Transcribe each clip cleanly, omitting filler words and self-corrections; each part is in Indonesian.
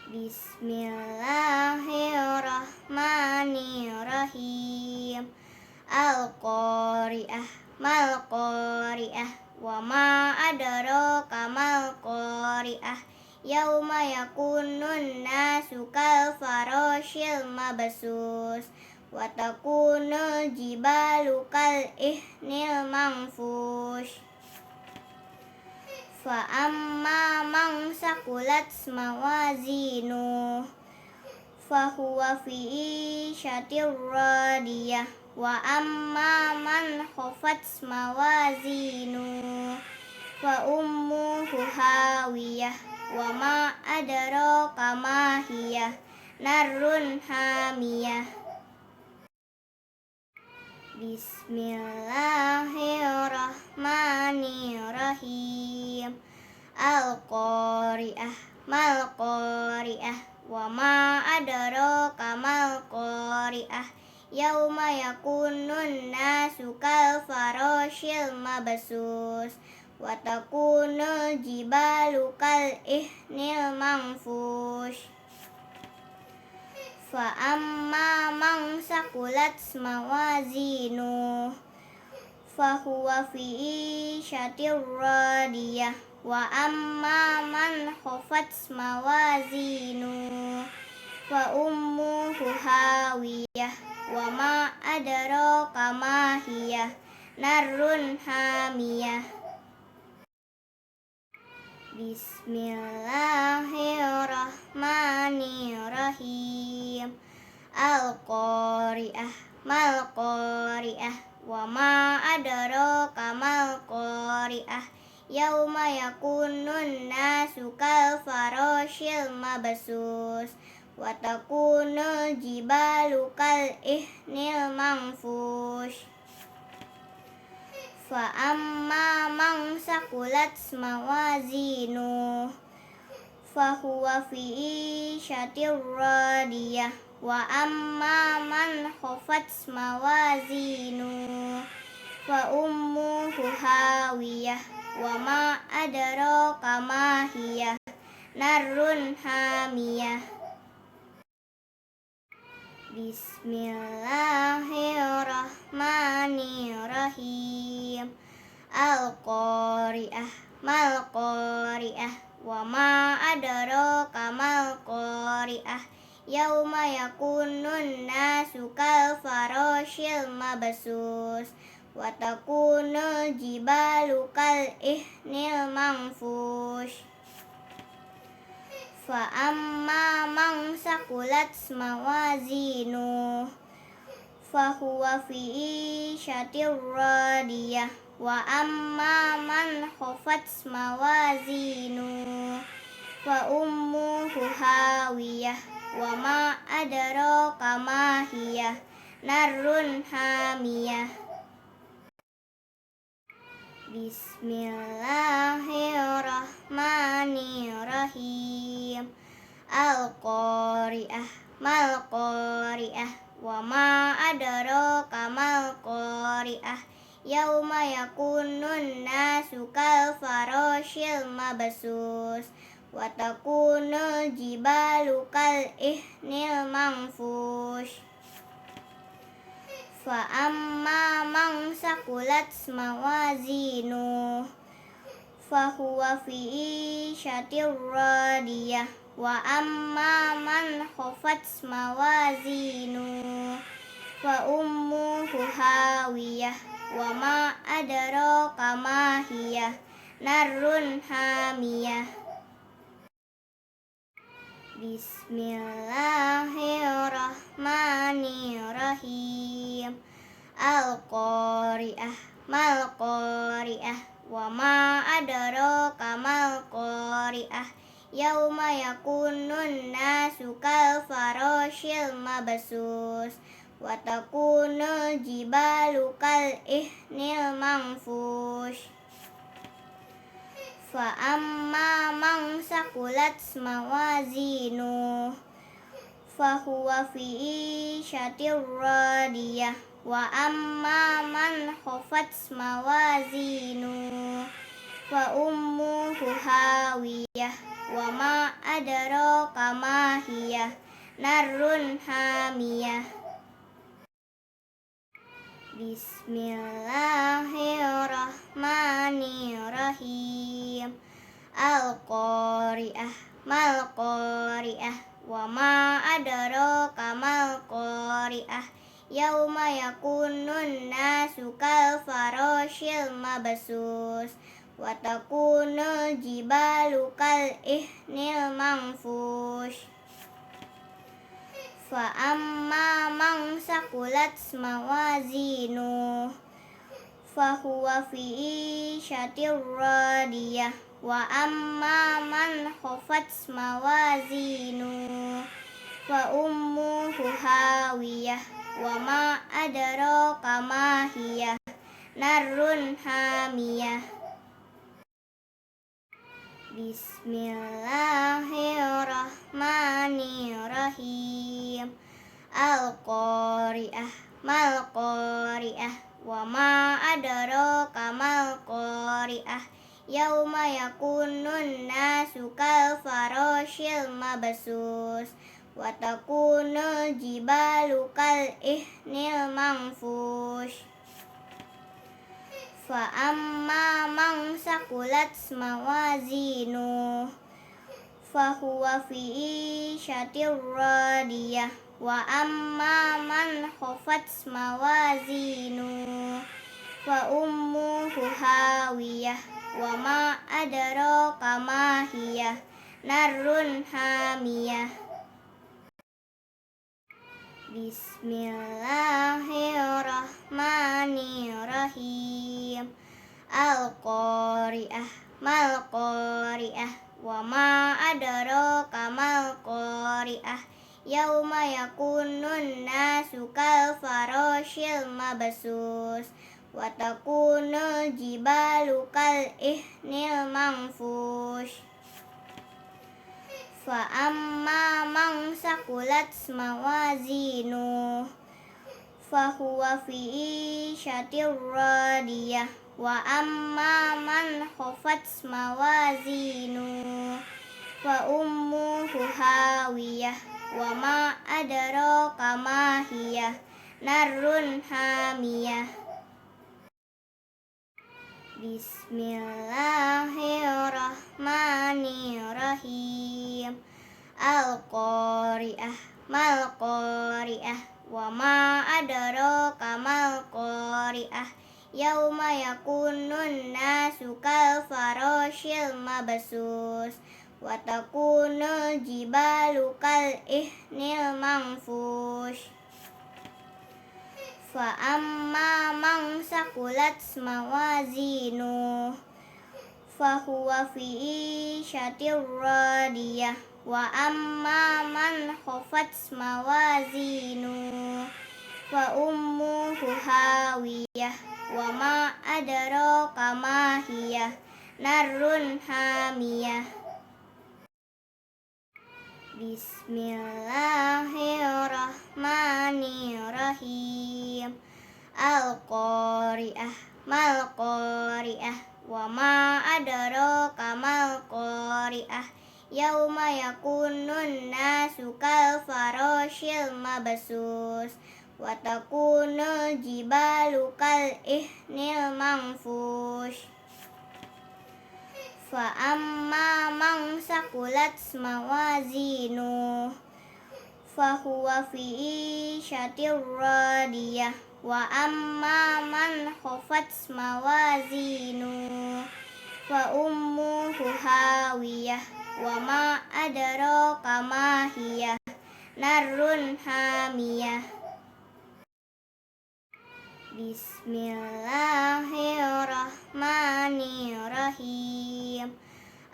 Bismillahirrahmanirrahim. Al-Qari'ah mal-Qari'ah wa ma adraka mal-Qari'ah. Yauma yakunun nasu kal farashil mabsus wa takunul jibalu kal ihnil manfush. Fa amma man sakulat mawazinu fahuwa fi isyatir radiyah wa amma man khafat mawazinu fa ummuhu hawiyah wa ma adraka ma hiyah narrun hamiyah. Bismillahirrahmanirrahim. Al-Qari'ah mal-Qari'ah wa ma adraka mal-Qari'ah. Yauma yakunun nasu kal farashil mabsus wa takunul jibalu kal ihnil manfush. Fa amma man sakulat mawazinu fahuwa fi isyatir radiyah wa amma man khafat mawazinu fa ummuhu hawiyah wa ma adraka ma hiyah narrun hamiyah. Bismillahirrahmanirrahim. Al-Qari'ah mal-Qari'ah wa ma adraka mal-Qari'ah. Yauma yakunun nasu kal farashil mabsus wa takunul jibalu kal ihnil manfush. Fa amma man sakulat mawazinu fahuwa fi isyatir radiyah wa amma man khafat mawazinu fa ummuhu hawiyah wa ma adraka ma hiyah narrun hamiyah. Bismillahirrahmanirrahim. Al-Qari'ah mal-Qari'ah wa ma adraka mal-Qari'ah. Yauma yakunun nasu kal farashil mabsus wa takunul jibalu kal ihnil manfush. Fa amma man sakulat mawazinu fahuwa fi isyatir radiyah wa amma man khafat mawazinu fa ummuhu hawiyah wa ma adraka ma hiyah narrun hamiyah. Bismillahirrahmanirrahim. Al-Qari'ah mal-Qari'ah wa ma adraka mal-Qari'ah. Yauma yakunun nasu kal farashil mabsus wa takunul jibalu kal ihnil manfush. Fa amma man sakulat mawazinu fahuwa fi isyatir radiyah wa amma man khafat mawazinu fa ummuhu hawiyah wa ma adraka ma hiyah narrun hamiyah. Bismillahirrahmanirrahim. Al-Qari'ah mal-Qari'ah wa ma adraka mal-Qari'ah. Yauma yakunun nasu kal farashil mabsus wa takunul jibalu kal ihnil manfush. Fa amma man sakulat mawazinu fahuwa fi isyatir radiyah wa amma man khafat mawazinu fa ummuhu hawiyah wa ma adraka ma hiyah narrun hamiyah. Bismillahirrahmanirrahim. Al-Qari'ah mal-Qari'ah wa ma adraka mal-Qari'ah yauma yakunun nasu kal farashil mabsus wa takunul jibalu kal ihnil manfush. Fa amma man sakulat mawazinu fa huwa fi isyatir radiyah wa amma man khafat mawazinu fa ummuhu hawiyah wa ma adraka ma hiyah narrun hamiyah. Bismillahirrahmanirrahim. Al-Qari'ah mal-Qari'ah wa ma adraka mal-Qari'ah yauma yakunun nasu kal farashil mabsus wa takunul jibalu kal ihnil manfush. Fa amma man sakulat mawazinu fa huwa fi isyatir radiyah wa amma man khafat mawazinu fa ummuhu hawiyah wa ma adraka ma hiyah narrun hamiyah. Bismillahirrahmanirrahim. Al-Qari'ah mal-Qari'ah wa ma adraka mal-Qari'ah yauma yakunun nasu kal farashil mabsus wa takunul jibalu kal ihnil manfush. Fa amma man sakulat mawazinu fa huwa fi isyatir radiyah wa amma man khafat mawazinu fa ummuhu hawiyah wa ma adraka ma hiyah narrun hamiyah. Bismillahirrahmanirrahim. Al-Qari'ah mal-Qari'ah wa ma adraka mal-Qari'ah yauma yakunun nasu kal farashil mabsus wa takunul jibalu kal ihnil manfush. Fa amma man sakulat mawazinu fa huwa fi isyatir radiyah wa amma man khafat mawazinu fa ummuhu hawiyah wa ma adraka ma hiyah narrun hamiyah. Bismillahirrahmanirrahim. Al-Qari'ah mal-Qari'ah wa ma adraka mal-Qari'ah yauma yakunun nasu kal farashil mabsus wa takunul jibalu kal ihnil manfush. Fa amma man sakulat mawazinu fa huwa fi isyatir radiyah wa amma man khafat mawazinu fa ummuhu hawiyah wa ma adraka ma hiyah narrun hamiyah. Bismillahirrahmanirrahim.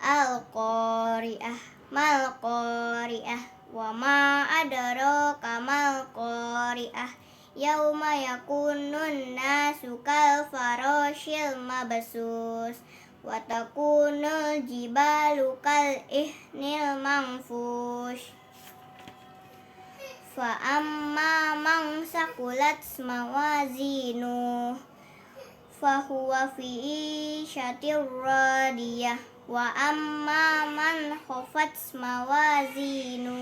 Al-Qari'ah mal-Qari'ah wa ma adraka mal-Qari'ah yauma yakunun nasu kal farashil mabsus wa takunul jibalu kal ihnil manfush. Fa amma man sakulat mawazinu fahuwa fi isyatir radiyah. Wa amma man khafat mawazinu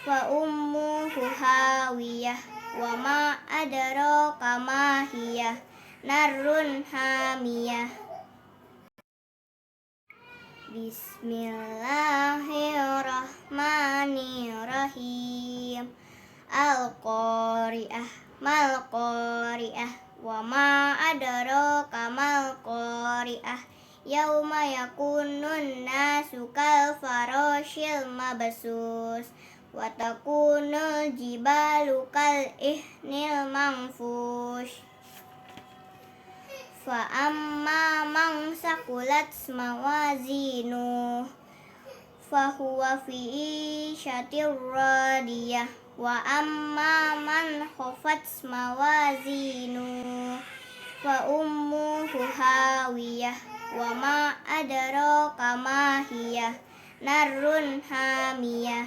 fa ummuhu hawiyah. Wa ma adraka ma hiyah, narun hamiyah. Bismillahirrahmanirrahim. Al-Qari'ah, mal-Qari'ah. Wa ma adraka mal-Qari'ah. Yauma yakunun nasu kal farashil mabsus. Wa takunul jibalu kal ihnil manfush. Fa amma man sakulat mawazinu fahuwa fi isyatir radiyah. Wa amma man khafat mawazinu fa ummuhu hawiyah. Wa ma adraka ma hiyah, narun hamiyah.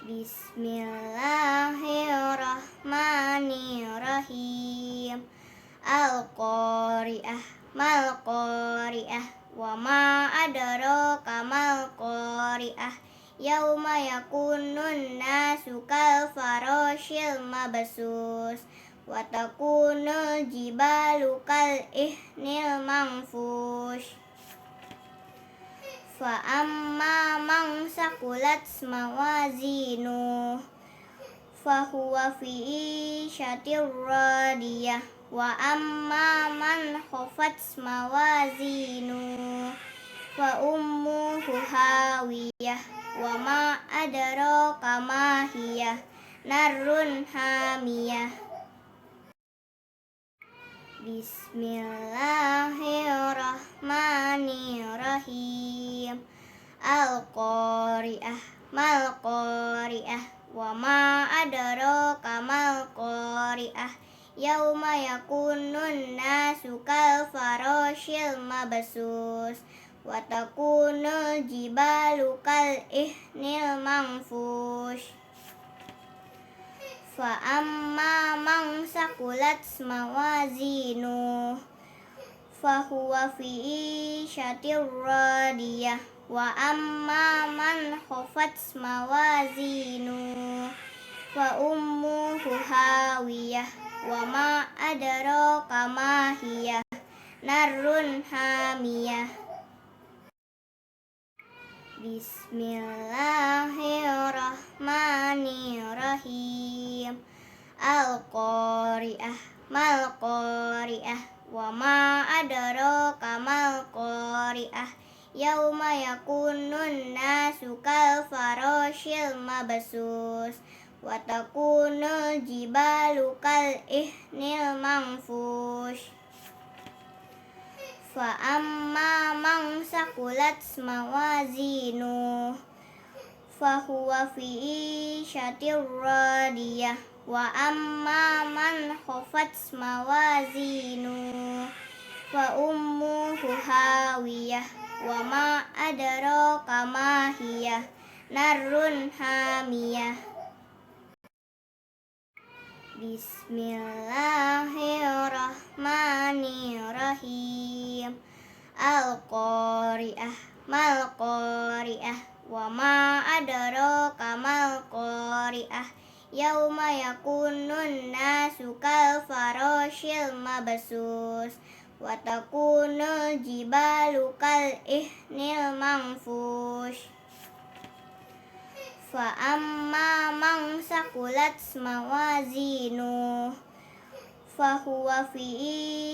Bismillahirrahmanirrahim. Al-Qari'ah, mal-Qari'ah. Wa ma adraka mal-Qari'ah. Yauma yakunun nasu kal farashil mabsus. Wa takunul jibalu kal ihnil manfush. Fa amma man sakulat mawazinu fahuwa fi isyatir radiyah. Wa amma man khafat mawazinu fa ummuhu hawiyah. Wa ma adraka ma hiyah, narun hamiyah. Bismillahirrahmanirrahim. Al-Qari'ah, mal-Qari'ah. Wa ma adraka mal-Qari'ah. Yauma yakunun nasu kal farashil mabsus. Wa takunul jibalu kal ihnil manfush. Fa amma man sakulat mawazinu fahuwa fi isyatir radiyah. Wa amma man khafat mawazinu fa ummuhu hawiyah. Wa ma adraka ma hiyah, narun hamiyah. Bismillahirrahmanirrahim. Al-Qari'ah, mal-Qari'ah. Wa ma adraka mal-Qari'ah. Yauma yakunun nasu kal farashil mabsus. Wa takunul jibalu kal ihnil manfush. Fa amma man sakulat mawazinu fahuwa fi isyatir radiyah. Wa amma man khafat mawazinu fa ummuhu hawiyah. Wa ma adraka ma hiyah, narun hamiyah. Bismillahirrahmanirrahim. Al-Qari'ah, mal-Qari'ah. Wa ma adraka mal-Qari'ah. Yauma yakunun nasu kal farashil mabsus. Wa takunul jibalu kal ihnil manfush. Fa amma man sakulat mawazinu fahuwa fi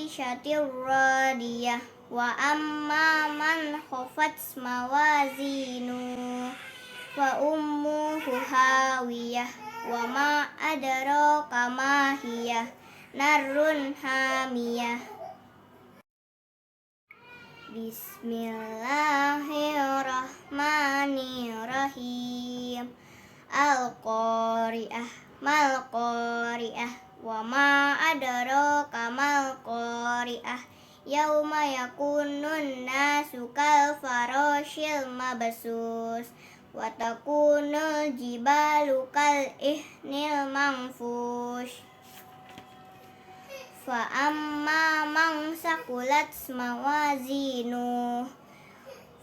isyatir radiyah. Wa amma man khafat mawazinu fa ummuhu hawiyah. Wa ma adraka ma hiyah, narun hamiyah. Bismillahirrahmanirrahim. Al-Qari'ah, mal-Qari'ah. Wa ma adraka mal-Qari'ah. Yauma yakunun nasu kal farashil mabsus. Wa takunul jibalu kal ihnil manfush. Fa amma man saqulat mawazinuh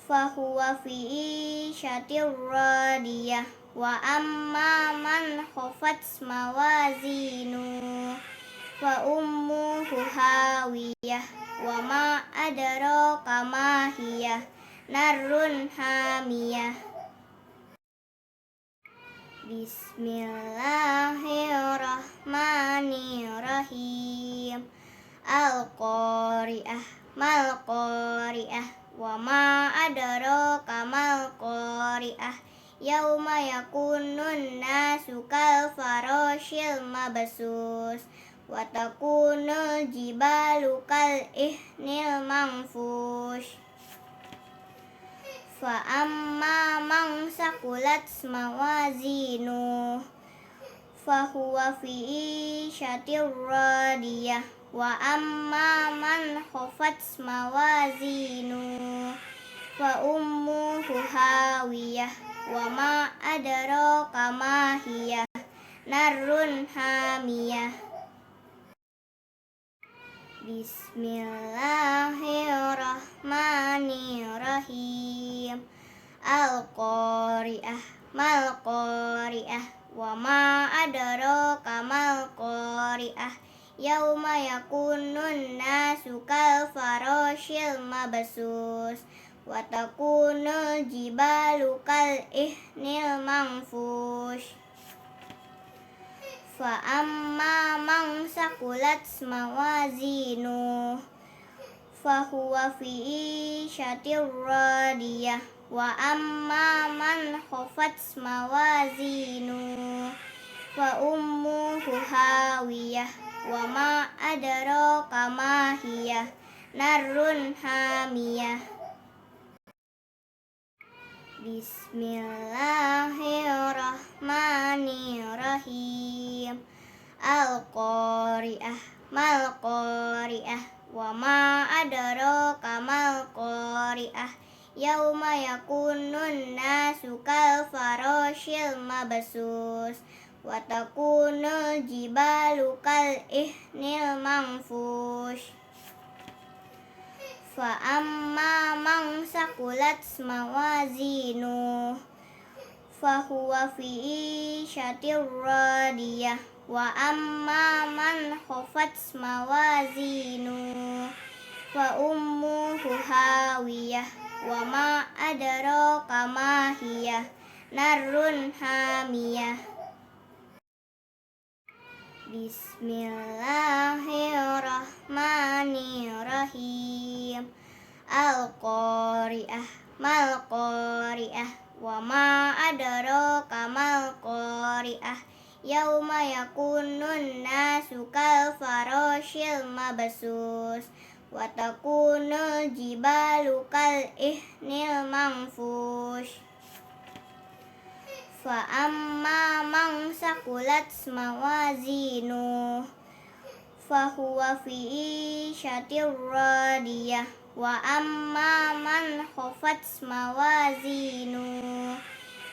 fahuwa fi isyatir radiyah wa amma man khafat mawazinuh fa ummuhu hawiyah wa ma adraka ma hiyah narrun hamiyah. Bismillahirrahmanirrahim. Al-Qari'ah mal-Qari'ah wa ma adraka mal-Qari'ah yauma yakunun nasu kal farashil mabsus wa takunul jibalu kal ihnil manfush. Fa amma man saqulat mawazinuh fahuwa fi isyatir radiyah wa amma man khafat mawazinuh fa ummuhu hawiyah wa ma adraka ma hiyah narrun hamiyah. Bismillahirrahmanirrahim. Al-Qari'ah mal-Qari'ah wa ma adraka mal-Qari'ah yauma yakunun nasu kal farashil mabsus wa takunul jibalu kal ihnil manfush. Fa amma man saqulat mawazinuh fahuwa fi isyatir radiyah wa amma man khafat mawazinuh fa ummuhu hawiyah wa ma adraka ma hiyah narrun hamiyah. Bismillahirrahmanirrahim. Al-Qari'ah mal-Qari'ah wa ma adraka mal-Qari'ah yauma yakunun nasu kal farashil mabsus wa takunul jibalu kal ihnil manfush. Fa amma man saqulat mawazinuh fahuwa fi isyatir radiyah wa amma man khafat mawazinuh fa ummuhu hawiyah wa ma adraka ma hiyah narrun hamiyah. Bismillahirrahmanirrahim. Al-Qari'ah mal-Qari'ah wa ma adraka mal-Qari'ah yauma yakunun nasu kal farashil mabsus wa takunul jibalu kal ihnil manfush. Fa amma man saqulat mawazinuh fahuwa fi isyatir radiyah wa amma man khafat mawazinuh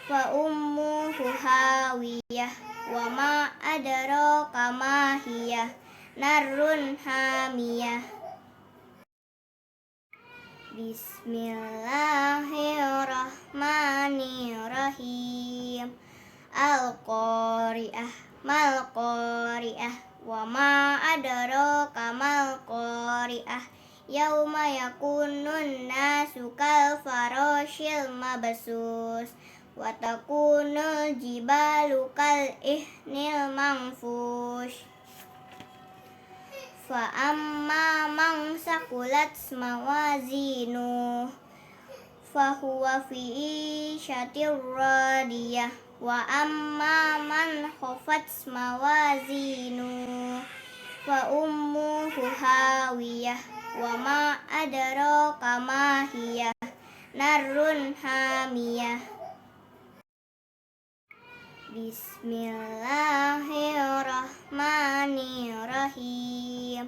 fa ummuhu hawiyah wa ma adraka ma hiyah narrun hamiyah. Bismillahirrahmanirrahim. Al-Qari'ah mal-Qari'ah wa ma adraka mal-Qari'ah yauma yakunun nasu kal farashil mabsus wa takunul jibalu kal ihnil manfush. Fa amma man saqulat mawazinuh fahuwa fi isyatir radiyah wa amma man khafat mawazinuh fa ummuhu hawiyah wa ma adraka ma hiyah narrun hamiyah. Bismillahirrahmanirrahim.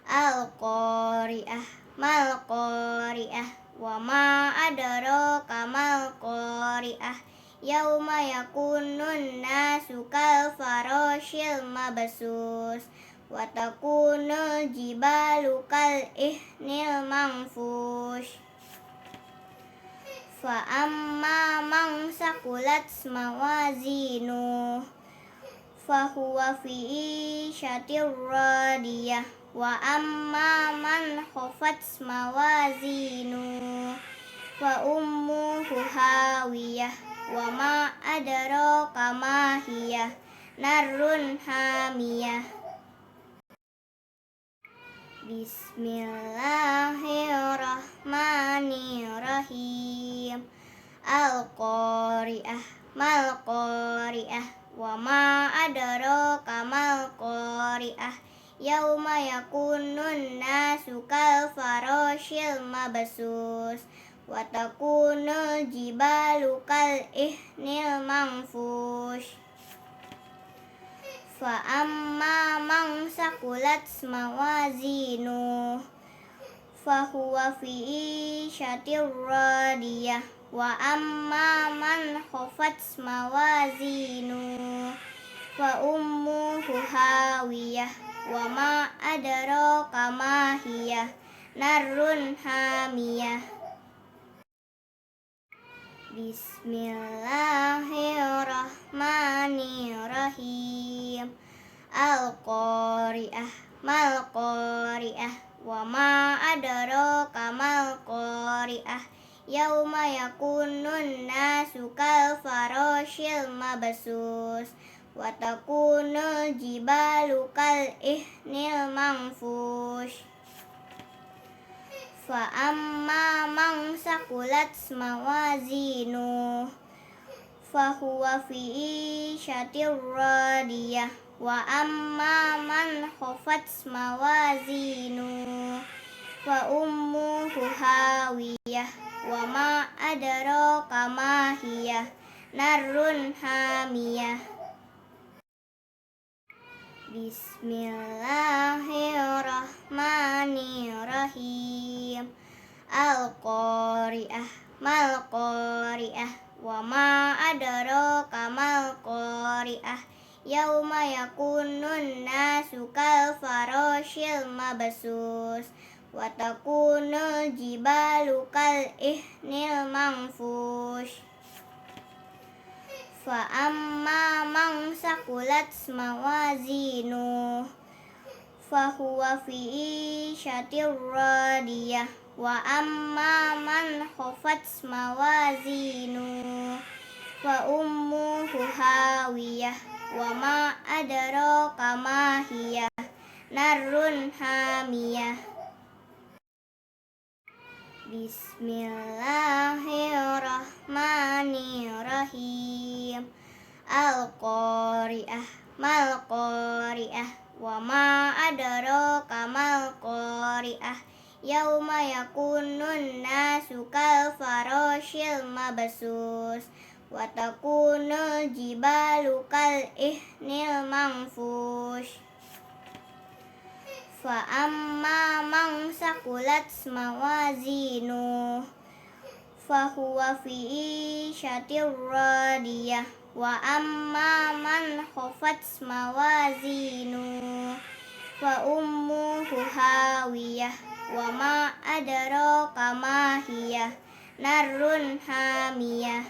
Al-Qari'ah mal-Qari'ah wa ma adraka mal-Qari'ah yauma yakunun nasu kal farashil mabsus wa takunul jibalu kal ihnil manfush. Fa amma man sakulat mawazinuh fahuwa fi isyatir radiyah wa amma man khafat mawazinuh fa ummuhu hawiyah wa ma adraka ma hiyah narrun hamiyah. Bismillahirrahmanirrahim. Al-Qari'ah mal-Qari'ah wa ma adraka mal-Qari'ah yauma yakunun nasu kal farashil mabsus wa takunul jibalu kal ihnil manfush. Fa amma man sakulat mawazinuh fahuwa fi isyatir radiyah wa amma man khafat mawazinuh fa ummuhu hawiyah wa ma adraka ma hiyah narrun hamiyah. Bismillahirrahmanirrahim. Al-Qari'ah mal-Qari'ah wa ma adraka mal-Qari'ah yauma yakunun nasu kal farashil mabsus wa takunul jibalu kal ihnil manfush. Fa amma man sakulat mawazinuh fahuwa fi isyatir radiyah wa amma man khafat mawazinuh fa ummuhu hawiyah wa ma adraka ma hiyah narrun hamiyah. Bismillahirrahmanirrahim. Al-Qari'ah mal-Qari'ah wa ma adraka mal-Qari'ah yauma yakunun nasu kal farashil mabsus wa takunul jibalu kal ihnil manfush. Fa amma man sakulat mawazinuh fahuwa fi isyatir radiyah wa amma man khafat mawazinuh fa ummuhu hawiyah wa ma adraka ma hiyah narrun hamiyah. Bismillahirrahmanirrahim. Al-Qari'ah mal-Qari'ah wa ma adraka mal-Qari'ah yauma yakunun nasu kal farashil mabsus wa takunul jibalu kal ihnil manfush. Fa amma man sakulat mawazinuh fahuwa fi isyatir radiyah wa amma man khafat mawazinuh fa ummuhu hawiyah wa ma adraka ma hiyah narrun hamiyah.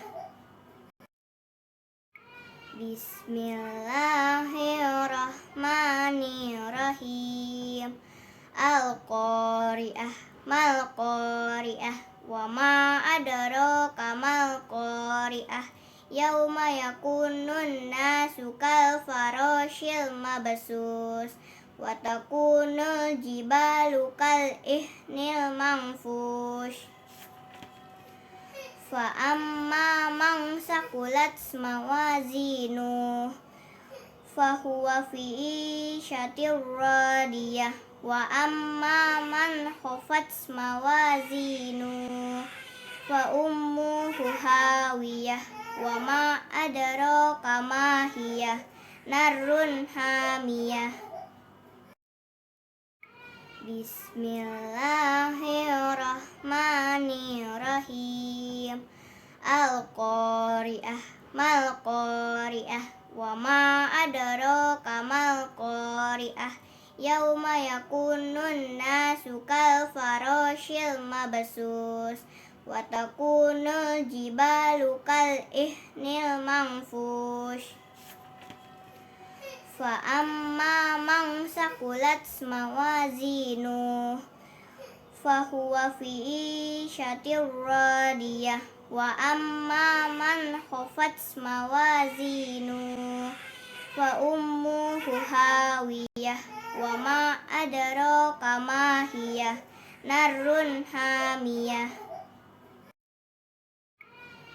Bismillahirrahmanirrahim. Al-Qari'ah mal-Qari'ah wa ma adraka mal-Qari'ah yauma yakunun nasu kal farashil mabsus wa takunul jibalu kal ihnil manfush. Fa amma man sakulat mawazinuh fahuwa fi isyatir radiyah wa amma man khafat mawazinuh fa ummuhu hawiyah wa ma adraka ma hiyah narrun hamiyah. Bismillahirrahmanirrahim. Al-Qari'ah mal-Qari'ah wa ma adraka mal-Qari'ah yauma yakunun nasu kal farashil mabsus wa takunul jibalu kal ihnil manfush. Fa amma man sakulat mawazinu fahuwa fi isyatir radiyah wa amma man khafat mawazinu fa ummuhu hawiyah wa ma adraka ma hiyah narrun hamiyah.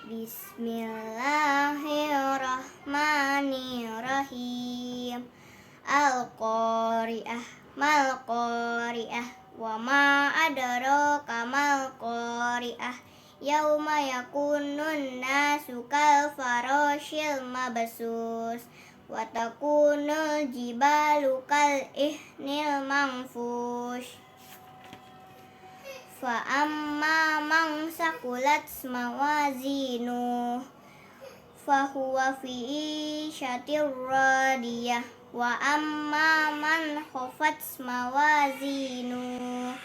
Bismillahirrahmanirrahim. Al-Qari'ah mal-Qari'ah wa ma adraka mal-Qari'ah yauma yakunun nasu kal farashil mabsus wa takunul jibalu kal ihnil manfush. Fa amma man sakulat mawazinu fahuwa fi isyatir radiyah wa amma man khafat mawazinu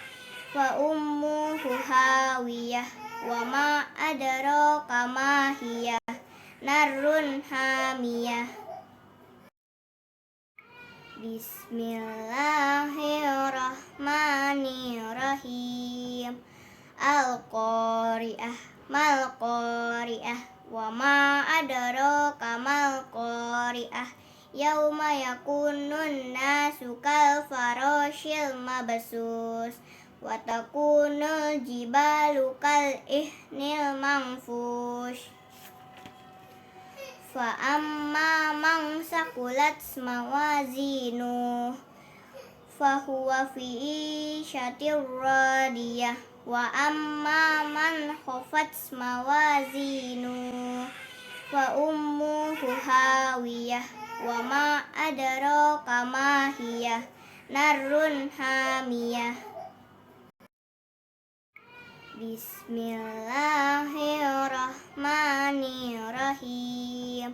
fa ummuhu hawiyah wa ma adraka ma hiyah narrun hamiyah. Bismillahirrahmanirrahim. Al-Qari'ah mal-Qari'ah wa ma adraka mal-Qari'ah yauma yakunun nasu kal farashil mabsus wa takunul jibalu kal ihnil manfush. Fa amma man sakulat mawazinu fahuwa fi isyatir radiyah wa amma man khafat mawazinu fa ummuhu hawiyah wa ma adraka ma hiyah narrun hamiyah. Bismillahirrahmanirrahim.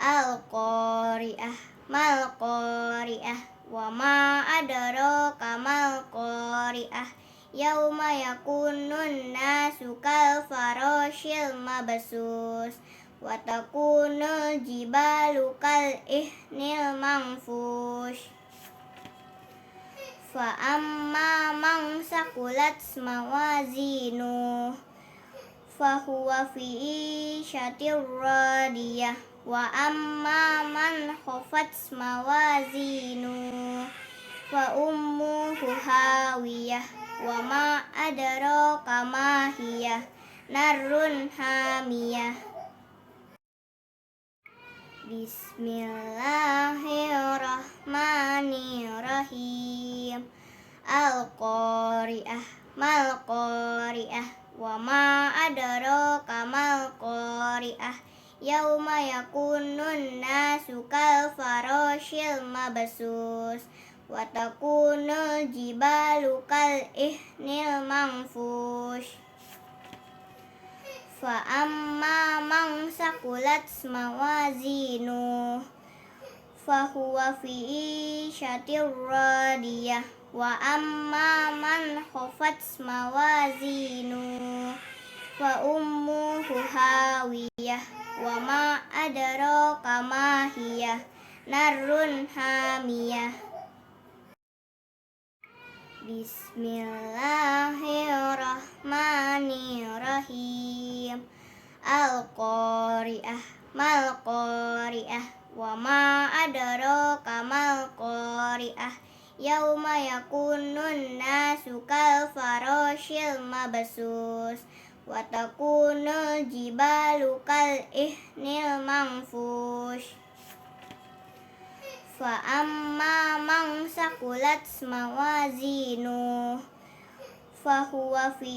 Al-Qari'ah mal-Qari'ah wa ma adraka mal-Qari'ah yauma yakunun nasu kal farashil mabsus wa takunul jibalu kal ihnil manfush. Fa amma man sakulat mawazinu fahuwa fi isyatir radiyah wa amma man khafat mawazinu fa ummuhu hawiyah wa ma adraka ma hiyah narrun hamiyah. Bismillahirrahmanirrahim. Al-Qari'ah mal-Qari'ah wa ma adraka mal-Qari'ah yauma yakunun nasu kal farashil mabsus wa takunul jibalu kal ihnil manfush. Fa amma man sakulat mawazinu fahuwa fi isyatir radiyah wa amma man khafat mawazinu fa ummuhu hawiyah wa ma adraka ma hiyah narrun hamiyah. Bismillahirrahmanirrahim. Al-Qari'ah mal-Qari'ah wa ma adraka mal-Qari'ah yauma yakunun nasu kal farashil mabsus wa takunul jibalu kal ihnil manfush. Fa amma man sakulat mawazinu fahuwa fi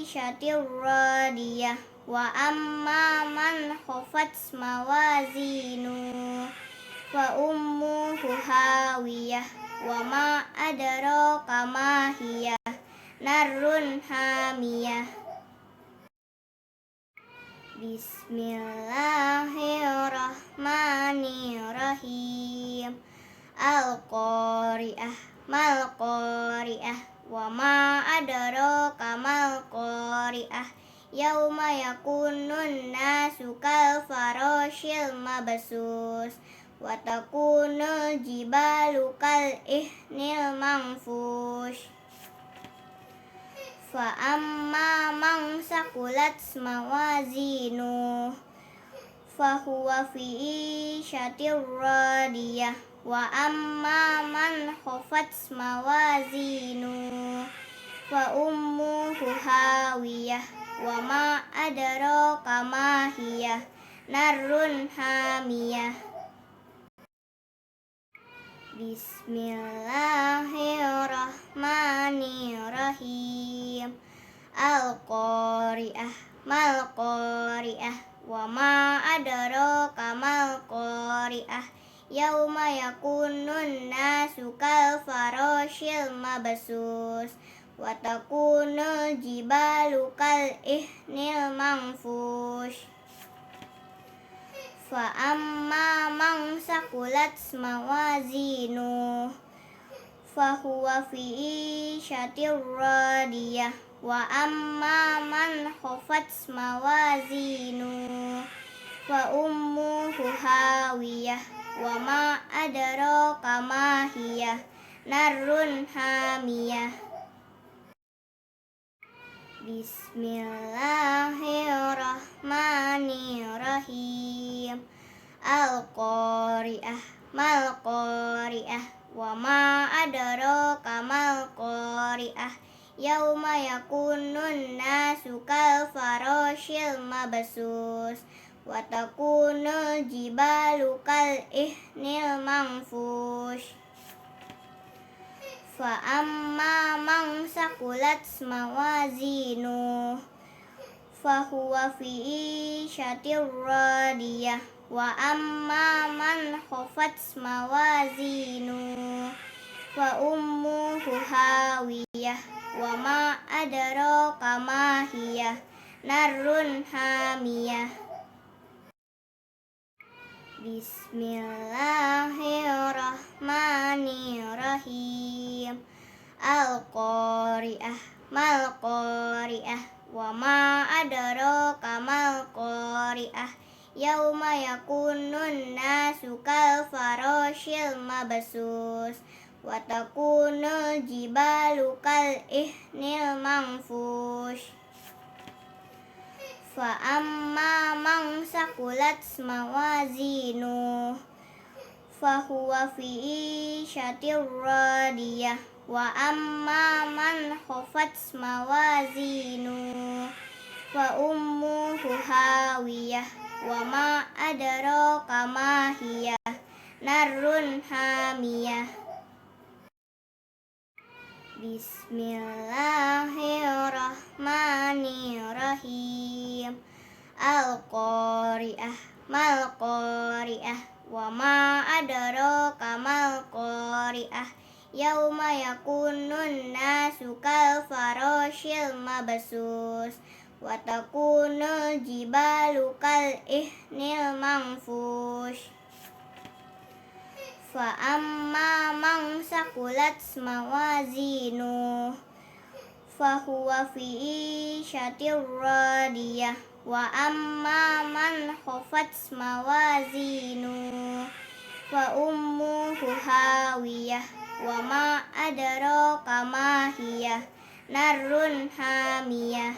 isyatir radiyah wa amma man khafat mawazinu fa ummuhu hawiyah wa ma adraka ma hiyah narrun hamiyah. Bismillahirrahmanirrahim. Al-Qari'ah qari'ah mal qari'ah wa ma adraka mal qari'ah yauma yakunun nasu kal farashil mabsus wa takunul jibalu kal ihnil manfush fa amma man sakulat mawazinu fahuwa fi isyatir radiyah wa amma man khafat mawazinu fa ummuhu hawiyah wa ma adraka ma hiyah narrun hamiyah. Bismillahirrahmanirrahim. Al-qari'ah mal qari'ah wa ma adraka mal qari'ah yauma yakunun nasu kal farashil mabsus wa takunul jibalu kal ihnil manfush fa amma man sakulat mawazinu fahuwa fi isyatir radiyah wa amma man khafat mawazinu fa ummuhu hawiyah wa ma adraka ma hiyah narrun hamiyah. Bismillahirrahmanirrahim. Al-qari'ah mal qari'ah wa ma adraka mal qari'ah yauma yakunun nasu kal farashil mabsus wa takunul jibalu kal ihnil manfush fa amma man sakulat mawazinu fahuwa fi isyatir radiyah wa amma man khafat mawazinu fa ummuhu hawiyah wa ma adraka ma hiyah narrun hamiyah. Bismillahirrahmanirrahim. Al-qari'ah mal qari'ah wa ma adraka mal qari'ah yauma yakunun nasu kal farashil mabsus wa takunul jibalu kal ihnil manfush fa amma man sakulat mawazinu fahuwa fi isyatir radiyah wa amma man khafat mawazinu fa ummuhu hawiyah wa ma adraka ma hiyah narrun hamiyah. Bismillahirrahmanirrahim. Al-qari'ah mal qari'ah wa ma adraka mal qari'ah yauma yakunun nasu kal farashil mabsus wa takunul jibalu kal ihnil manfush fa amma man sakulat mawazinu fahuwa fi isyatir radiyah wa amma man khafat mawazinu fa ummuhu hawiyah wa ma adraka ma hiyah narrun hamiyah.